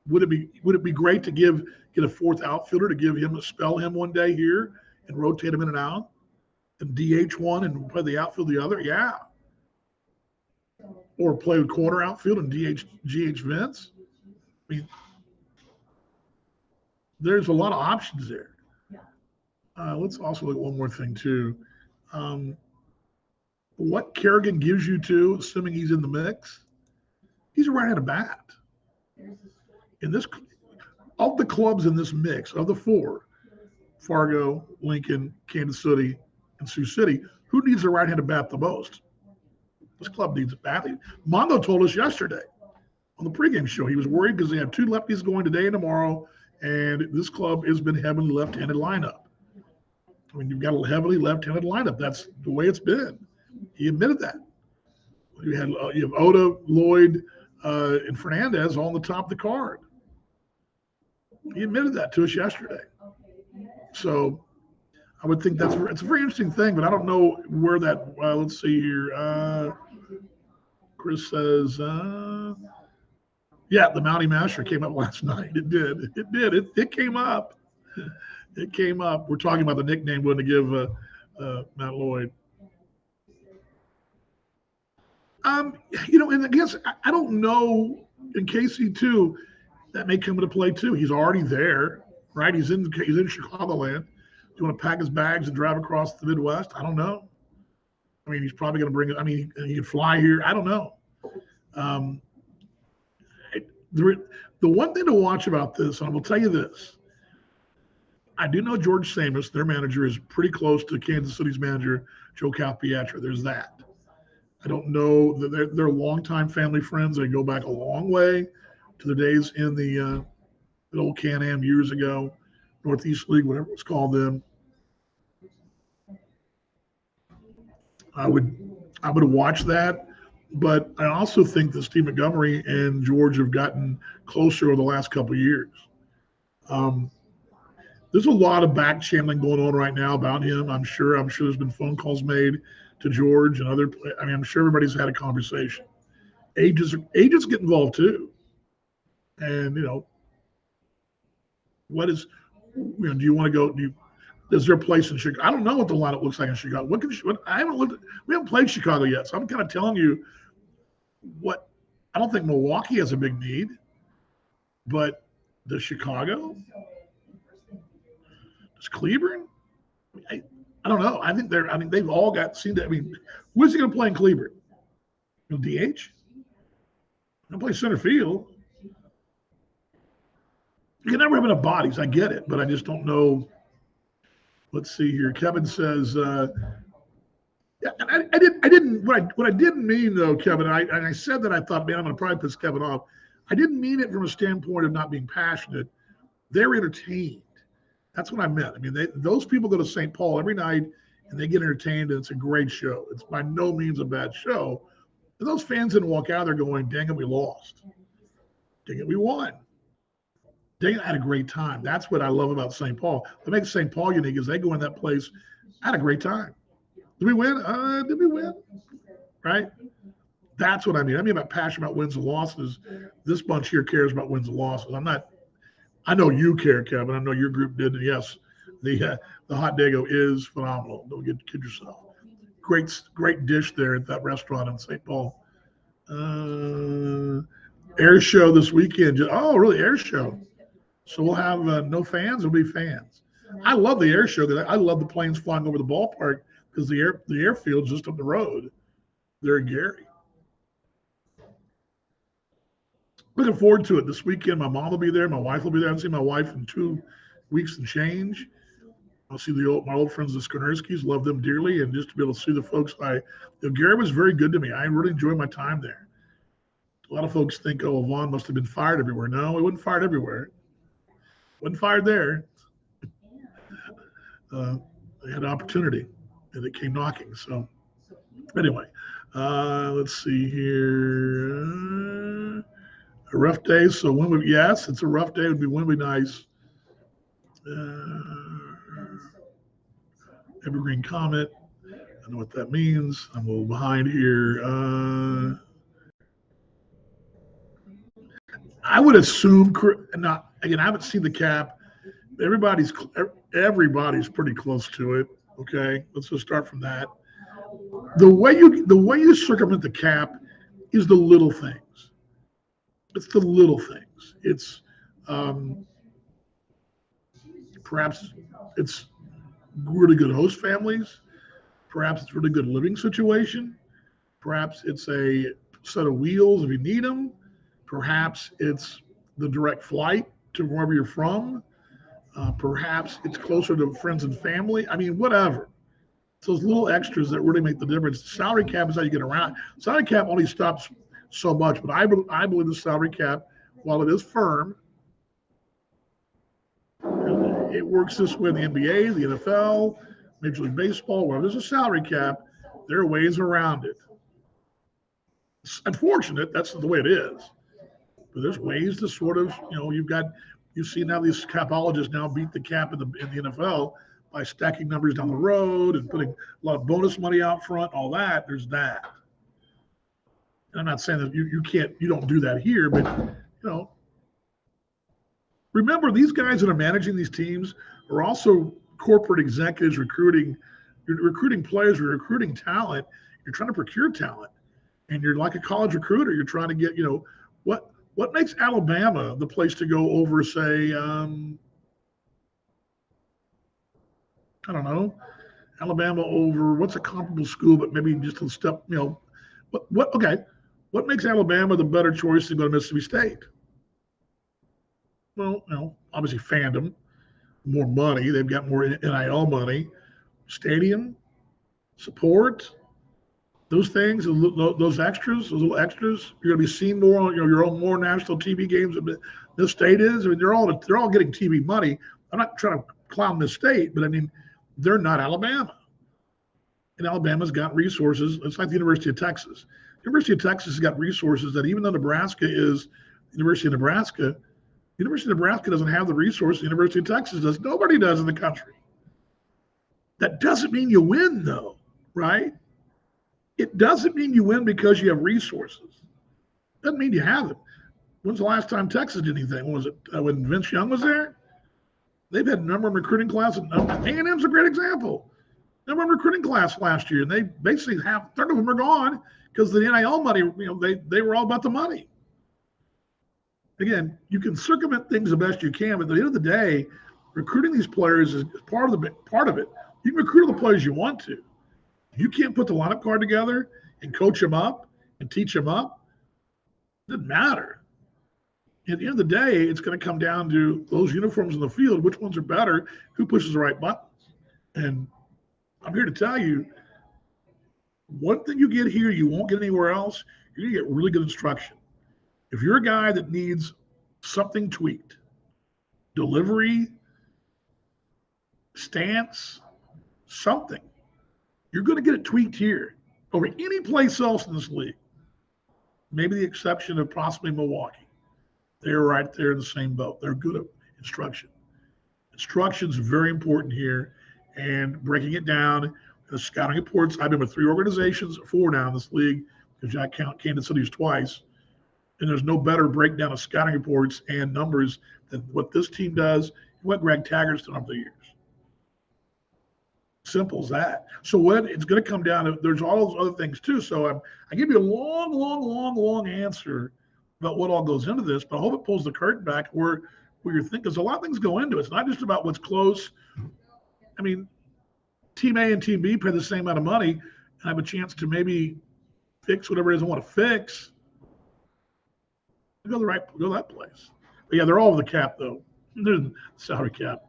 S2: would it be great to get a fourth outfielder to spell him one day here and rotate him in and out, and DH one and play the outfield the other? Yeah. Or play with corner outfield and GH Vince. I mean, there's a lot of options there. Let's also look at one more thing too. Um, what Kerrigan gives you too, assuming he's in the mix, he's a right-handed bat. In this, of the clubs in this mix, of the four, Fargo, Lincoln, Kansas City, and Sioux City, who needs a right-handed bat the most? This club needs it badly. Mondo told us yesterday on the pregame show he was worried because they have two lefties going today and tomorrow, and this club has been heavily left-handed lineup. I mean, you've got a heavily left-handed lineup. That's the way it's been. He admitted that. You have Oda, Lloyd, and Fernandez all on the top of the card. He admitted that to us yesterday. So I would think it's a very interesting thing, but I don't know where that. Let's see here. Chris says, yeah, the Mountie Masher came up last night. It did. It did. It came up. It came up. We're talking about the nickname we're going to give Matt Lloyd. And I guess I don't know. In KC too, that may come into play too. He's already there, right? He's in Chicagoland. Do you want to pack his bags and drive across the Midwest? I don't know. I mean, he's probably going to bring it. I mean, he can fly here. I don't know. Um, the one thing to watch about this, and I will tell you this, I do know George Samus, their manager, is pretty close to Kansas City's manager, Joe Calpietra. There's that. I don't know that they're longtime family friends. They go back a long way to the days in the old Can-Am years ago, Northeast League, whatever it was called then. I would watch that, but I also think that Steve Montgomery and George have gotten closer over the last couple of years. There's a lot of back channeling going on right now about him. I'm sure there's been phone calls made to George and other. I mean, I'm sure everybody's had a conversation. Agents get involved too, and what is, do you want to go? Is there a place in Chicago? I don't know what the lineup looks like in Chicago. I haven't looked. We haven't played Chicago yet, so I'm kind of telling you what. I don't think Milwaukee has a big need, but does Chicago? Does Cleveland? I don't know. I think they've all seemed to. I mean, who's he going to play in Cleveland? DH? He'll play center field. You can never have enough bodies. I get it, but I just don't know. Let's see here. Kevin says, yeah, and I didn't. What I didn't mean though, Kevin, I said that I thought, man, I'm going to probably piss Kevin off. I didn't mean it from a standpoint of not being passionate. They're entertained. That's what I meant. I mean, those people go to St. Paul every night and they get entertained, and it's a great show. It's by no means a bad show. And those fans didn't walk out there going, dang it, we lost. Dang it, we won. Dang it, I had a great time. That's what I love about St. Paul. What makes St. Paul unique is they go in that place, I had a great time. Did we win? Did we win? Right? That's what I mean. I mean about passion about wins and losses. This bunch here cares about wins and losses. I know you care, Kevin. I know your group did. And yes, the hot dago is phenomenal. Don't kid yourself. Great dish there at that restaurant in St. Paul. Air show this weekend. Oh, really? Air show. So we'll have no fans. There'll be fans. I love the air show because I love the planes flying over the ballpark because the airfield's just up the road. They're in Gary. Looking forward to it this weekend. My mom will be there. My wife will be there. I haven't seen my wife in 2 weeks and change. I'll see my old friends, the Skonerskis. Love them dearly, and just to be able to see the folks. Gary was very good to me. I really enjoyed my time there. A lot of folks think, oh, Vaughn must have been fired everywhere. No, he wasn't fired everywhere. Wasn't fired there. They had an opportunity, and it came knocking. So, anyway, let's see here. A rough day. So yes, it's a rough day. When would be nice. Evergreen Comet. I know what that means. I'm a little behind here. I would assume, not again. I haven't seen the cap. Everybody's pretty close to it. Okay, let's just start from that. The way you circumvent the cap is the little things. It's the little things. It's perhaps it's really good host families. Perhaps it's a really good living situation. Perhaps it's a set of wheels if you need them. Perhaps it's the direct flight to wherever you're from. Perhaps it's closer to friends and family. I mean, whatever. It's those little extras that really make the difference. The salary cap is how you get around. Salary cap only stops so much, but I believe the salary cap, while it is firm, it works this way in the NBA, the NFL, Major League Baseball, where there's a salary cap, there are ways around it. It's unfortunate, that's the way it is. But there's ways to sort of, you see now these capologists now beat the cap in the NFL by stacking numbers down the road and putting a lot of bonus money out front, all that. There's that. And I'm not saying that you don't do that here, but remember these guys that are managing these teams are also corporate executives recruiting. You're recruiting players, you're recruiting talent, you're trying to procure talent, and you're like a college recruiter. You're trying to get, what makes Alabama the place to go over, say, I don't know, Alabama over what's a comparable school, but maybe just a step, what makes Alabama the better choice to go to Mississippi State? Well, obviously fandom, more money. They've got more NIL money, stadium, support, those things, those extras, those little extras. You're going to be seen more on your own more national TV games than this state is. I mean, they're all getting TV money. I'm not trying to clown this state, but I mean, they're not Alabama. And Alabama's got resources. It's like the University of Texas. The University of Texas has got resources that even though Nebraska is the University of Nebraska, the University of Nebraska doesn't have the resources the University of Texas does. Nobody does in the country. That doesn't mean you win, though, right? It doesn't mean you win because you have resources. Doesn't mean you have them. When's the last time Texas did anything? Was it when Vince Young was there? They've had a number of recruiting classes. A&M's a great example. Number of recruiting class last year, and they basically have a third of them are gone because the NIL money. They were all about the money. Again, you can circumvent things the best you can, but at the end of the day, recruiting these players is part of it. You can recruit all the players you want to. You can't put the lineup card together and coach them up and teach them up. It doesn't matter. At the end of the day, it's going to come down to those uniforms in the field, which ones are better, who pushes the right buttons. And I'm here to tell you, one thing you get here, you won't get anywhere else. You're going to get really good instruction. If you're a guy that needs something tweaked, delivery, stance, something, you're going to get it tweaked here over any place else in this league. Maybe the exception of possibly Milwaukee. They're right there in the same boat. They're good at instruction. Instruction is very important here, and breaking it down. The scouting reports, I've been with 4 now in this league, because I count Kansas City's twice. And there's no better breakdown of scouting reports and numbers than what this team does and what Greg Taggart's done over the years. Simple as that. So when it's going to come down to, there's all those other things too. So I give you a long answer about what all goes into this, but I hope it pulls the curtain back where you're thinking, because a lot of things go into it. It's not just about what's close. I mean, Team A and Team B pay the same amount of money and have a chance to maybe fix whatever it is I want to fix. Go that place. But yeah, they're all over the cap though. There's salary cap.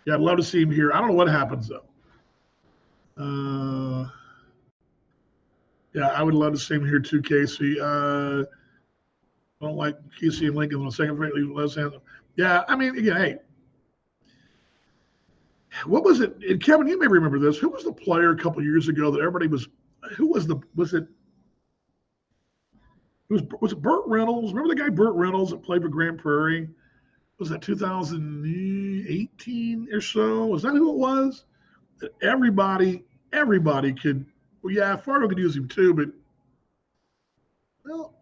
S2: Yeah, I'd love to see him here. I don't know what happens though. Yeah, I would love to see him here too, Casey. I don't like Casey and Lincoln on the second rate. Yeah, I mean, again, hey, what was it? And Kevin, you may remember this. Who was the player a couple years ago that everybody was? Who was it? Was it Burt Reynolds? Remember the guy Burt Reynolds that played for Grand Prairie? Was that 2018 or so? Was that who it was? That everybody could. Well, yeah, Fargo could use him too, but well,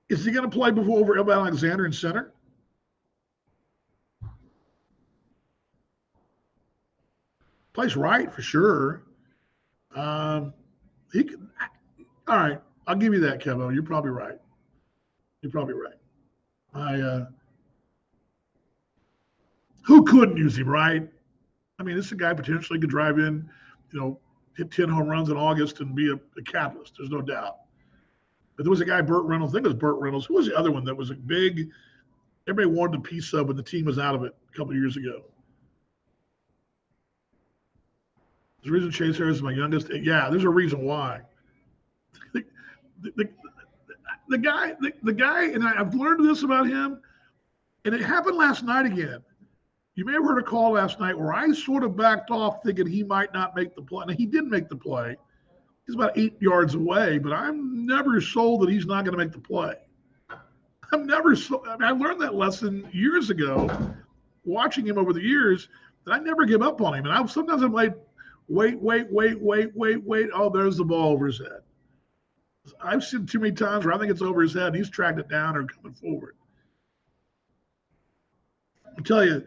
S2: is he going to play before over Elba Alexander in center? Plays right for sure. He could. All right, I'll give you that, Kevin. You're probably right. You're probably right. Who couldn't use him, right? I mean, this is a guy potentially could drive in, hit 10 home runs in August and be a catalyst. There's no doubt. But there was a guy, Burt Reynolds. I think it was Burt Reynolds. Who was the other one that was a big, everybody wanted a piece of when the team was out of it a couple of years ago? There's a reason Chase Harris is my youngest. Yeah, there's a reason why. The, the, the guy, and I've learned this about him, and it happened last night again. You may have heard a call last night where I sort of backed off thinking he might not make the play. Now, he did make the play. He's about 8 yards away, but I'm never sold that he's not going to make the play. I'm never sold. I learned that lesson years ago, watching him over the years, that I never give up on him. And sometimes I'm like, wait. Oh, there's the ball over his head. I've seen too many times where I think it's over his head and he's tracked it down or coming forward. I'll tell you,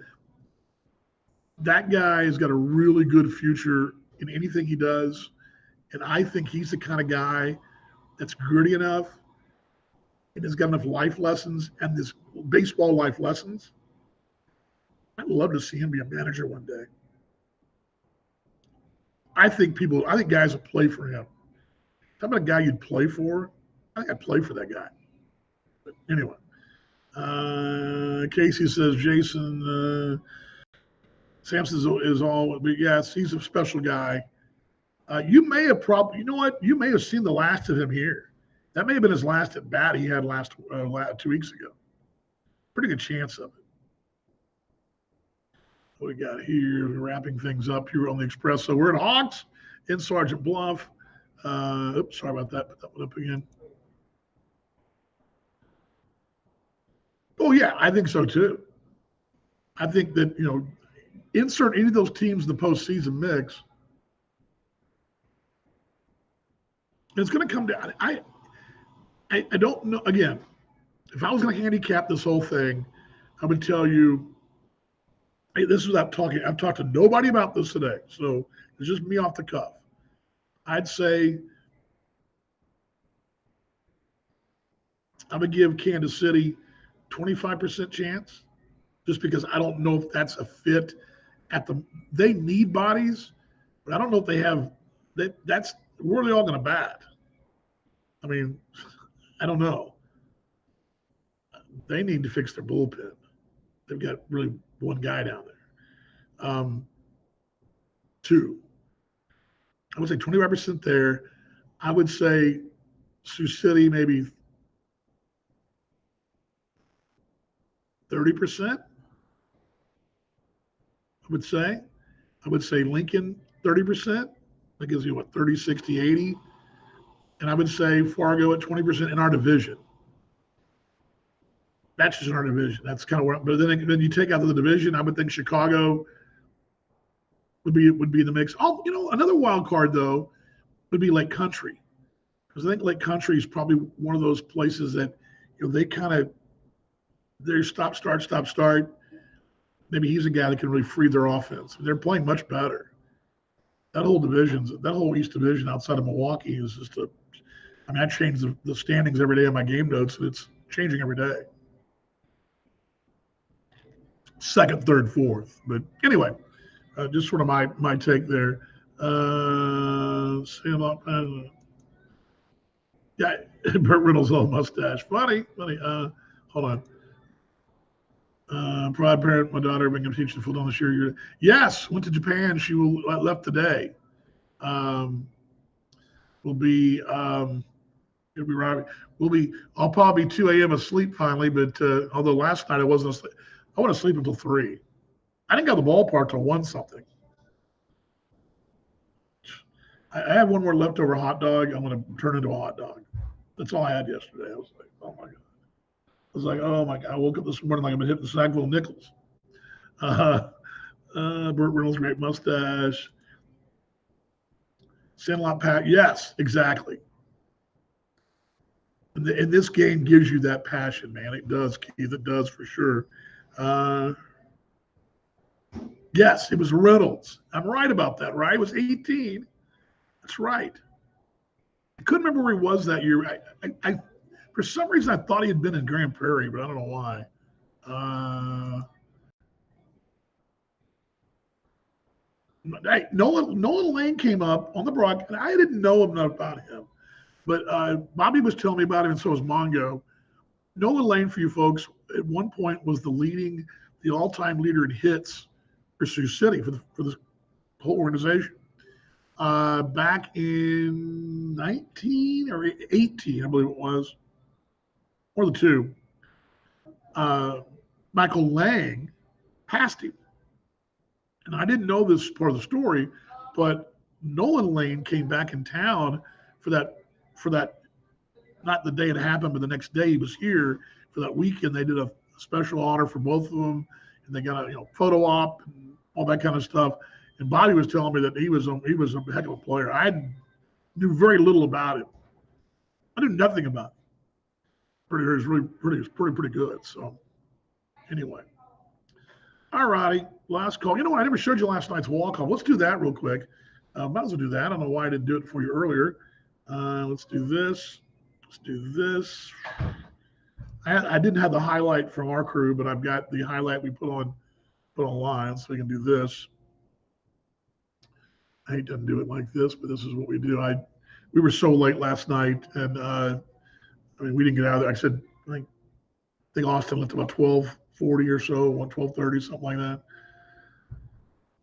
S2: that guy has got a really good future in anything he does. And I think he's the kind of guy that's gritty enough and has got enough life lessons and this baseball life lessons. I'd love to see him be a manager one day. I think guys will play for him. How about a guy you'd play for? I think I'd play for that guy. But anyway, Casey says Jason Sampson is all, but yes, he's a special guy. You may have you know what? You may have seen the last of him here. That may have been his last at bat he had last 2 weeks ago. Pretty good chance of it. What we got here? We're wrapping things up here on the Expresso. We're at Hawks in Sergeant Bluff. Oops, sorry about that. Put that one up again. Oh, yeah, I think so too. I think that, insert any of those teams in the postseason mix. It's going to come down. I don't know. Again, if I was going to handicap this whole thing, I would tell you, hey, this is without talking. I've talked to nobody about this today, so it's just me off the cuff. I'd say I would give Kansas City 25% chance, just because I don't know if that's a fit they need bodies, but I don't know if they have that's where are they all going to bat? I mean, I don't know. They need to fix their bullpen. They've got really one guy down there. Two. I would say 25% there. I would say Sioux City maybe 30%. I would say Lincoln 30%. That gives you 30, 60, 80. And I would say Fargo at 20% in our division. That's just in our division. That's kind of where. But then you take out the division. I would think Chicago would be in the mix. Oh, another wild card though would be Lake Country, because I think Lake Country is probably one of those places that they kind of they're stop start. Maybe he's a guy that can really free their offense. They're playing much better. That whole East Division outside of Milwaukee is just I change the standings every day on my game notes, and it's changing every day. Second, third, fourth. But anyway, just sort of my take there. Yeah, Burt Reynolds' old mustache. Funny. Hold on. Proud parent, my daughter been going to teach the full down this year. Yes, went to Japan. She left today. We'll be right. I'll probably be 2 a.m. asleep finally, but although last night I wasn't asleep, I went to sleep until 3. I didn't go to the ballpark till 1 something. I have one more leftover hot dog. I'm going to turn into a hot dog. That's all I had yesterday. I was like, oh my God. I was like, oh my God. I woke up this morning like I've been hitting the sack full of nickels. Burt Reynolds, great mustache. Sandlot Pat, yes, exactly. And this game gives you that passion, man. It does, Keith. It does for sure. Yes, it was Reynolds. I'm right about that, right? It was 18. That's right. I couldn't remember where he was that year. I for some reason, I thought he had been in Grand Prairie, but I don't know why. Hey, Nolan Lane came up on the broadcast, and I didn't know enough about him, but Bobby was telling me about him, and so was Mongo. Nolan Lane, for you folks, at one point was the all-time leader in hits for Sioux City for the whole organization. Back in 19 or 18, I believe it was, or the two, uh, Michael Lang passed him. And I didn't know this part of the story, but Nolan Lane came back in town for that not the day it happened, but the next day he was here for that weekend. They did a special honor for both of them, and they got a photo op and all that kind of stuff. And Bobby was telling me that he was a heck of a player. I knew very little about him. I knew nothing about him. He was pretty good. So anyway, all righty, last call. You know what? I never showed you last night's walk off. Let's do that real quick. Might as well do that. I don't know why I didn't do it for you earlier. Let's do this. Let's do this. I didn't have the highlight from our crew, but I've got the highlight we put online, so we can do this. I hate to do it like this, but this is what we do. We were so late last night, and we didn't get out of there. I think Austin left about 12:40 or so, 12:30, something like that.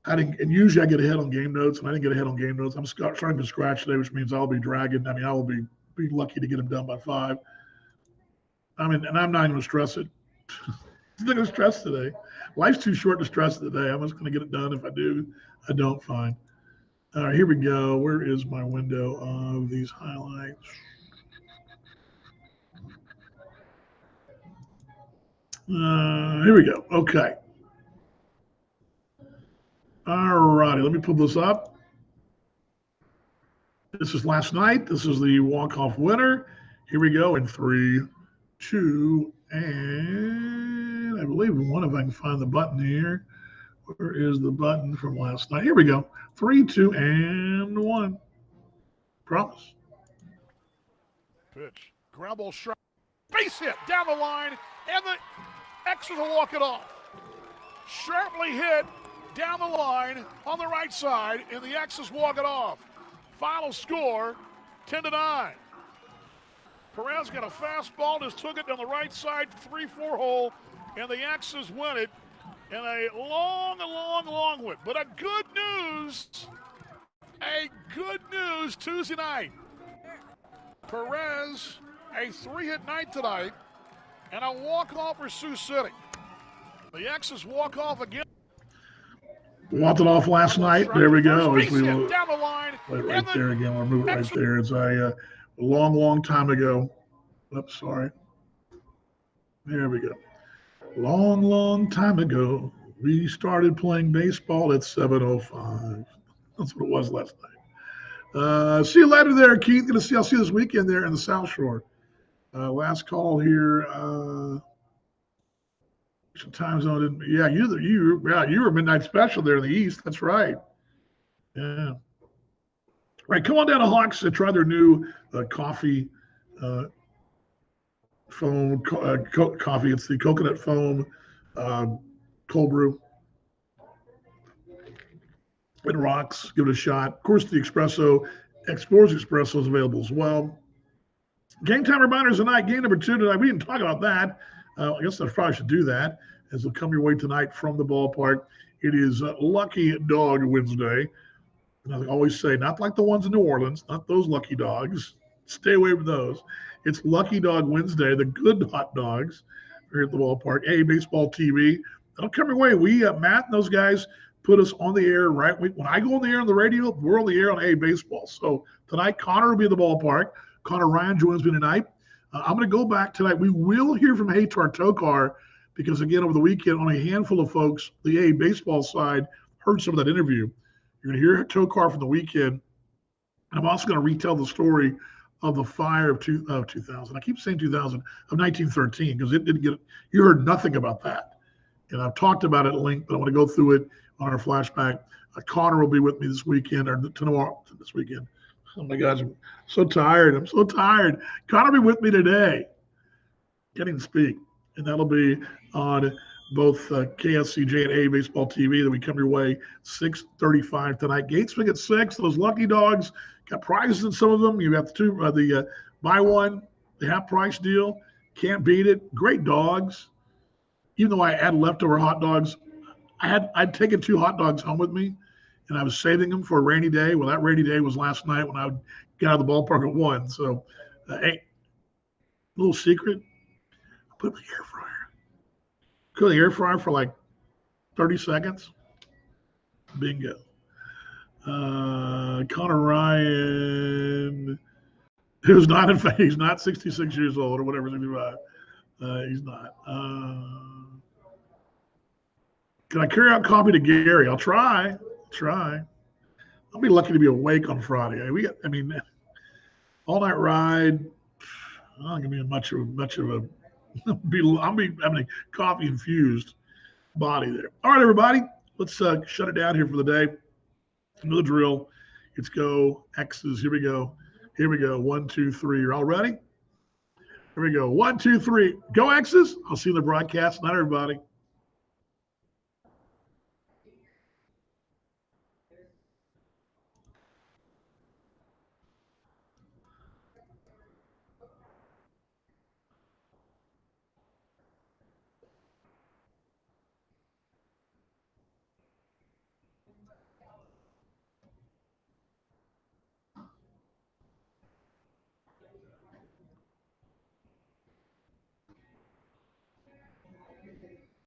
S2: And usually I get ahead on game notes, and I didn't get ahead on game notes. I'm starting from scratch today, which means I'll be dragging. I will be lucky to get them done by 5. And I'm not even going to stress it. I'm not going to stress today. Life's too short to stress today. I'm just going to get it done. If I do, I don't, fine. All right, here we go. Where is my window of these highlights? Here we go. Okay. All righty, let me pull this up. This is last night. This is the walk-off winner. Here we go in 3, 2, and I believe one, if I can find the button here. Where is the button from last night? Here we go. 3, 2, and 1. Promise.
S3: Pitch. Ground ball sharp. Base hit down the line, and the X's will walk it off. Sharply hit down the line on the right side, and the X's walk it off. Final score, 10-9. Perez got a fastball, just took it down the right side, 3-4 hole, and the X's win it in a long win. But a good news Tuesday night. Perez, a 3-hit night tonight, and a walk-off for Sioux City. The X's walk off again.
S2: Walked it off last night. There we go.
S3: Down the line.
S2: Put it right there again. We'll move it right there. It's a long time ago. Oops, sorry. There we go. Long time ago, we started playing baseball at 7:05. That's what it was last night. See you later there, Keith. I'll see you this weekend there in the South Shore. Last call here. Time zone. Yeah, you were midnight special there in the East. That's right. Yeah. All right, come on down to Hawks and try their new coffee foam coffee. It's the coconut foam cold brew. It rocks. Give it a shot. Of course, the Explorers Expresso is available as well. Game time reminders tonight. Game number 2 tonight. We didn't talk about that. I guess I probably should do that as they'll come your way tonight from the ballpark. It is Lucky Dog Wednesday. And I always say, not like the ones in New Orleans, not those lucky dogs. Stay away from those. It's Lucky Dog Wednesday, the good hot dogs here at the ballpark. A Baseball TV. That'll come your way. Matt and those guys put us on the air right when I go on the air on the radio, we're on the air on A Baseball. So tonight, Connor will be at the ballpark. Connor Ryan joins me tonight. I'm going to go back tonight. We will hear from Haytar Tokar because, again, over the weekend, only a handful of folks, the A Baseball side, heard some of that interview. You're going to hear Tokar from the weekend. And I'm also going to retell the story of the fire of 2000. I keep saying 2000, of 1913, because it didn't get – you heard nothing about that. And I've talked about it at length, but I want to go through it on our flashback. Connor will be with me this weekend, or tomorrow, this weekend. Oh, my gosh, I'm so tired. I'm so tired. Connor will be with me today, getting to speak. And that'll be on both KSCJ and A Baseball TV that we come your way 6:35 tonight. Gates swing at 6. Those lucky dogs got prizes in some of them. You got the buy one, the half price deal. Can't beat it. Great dogs. Even though I had leftover hot dogs, I'd taken 2 hot dogs home with me, and I was saving them for a rainy day. Well, that rainy day was last night when I would get out of the ballpark at 1. So, hey, little secret, I put it in the air fryer. Cook the air fryer for like 30 seconds. Bingo. Connor Ryan, who's not, in fact, he's not 66 years old or whatever, 65. He's not. Can I carry out coffee to Gary? I'll try. I'll be lucky to be awake on Friday. All night ride. I'm not gonna be much of a. I'll be having a coffee infused body there. All right, everybody, let's shut it down here for the day. You know the drill. It's go X's. Here we go. 1, 2, 3. You're all ready? Here we go. 1, 2, 3. Go X's. I'll see you in the broadcast. Night, everybody.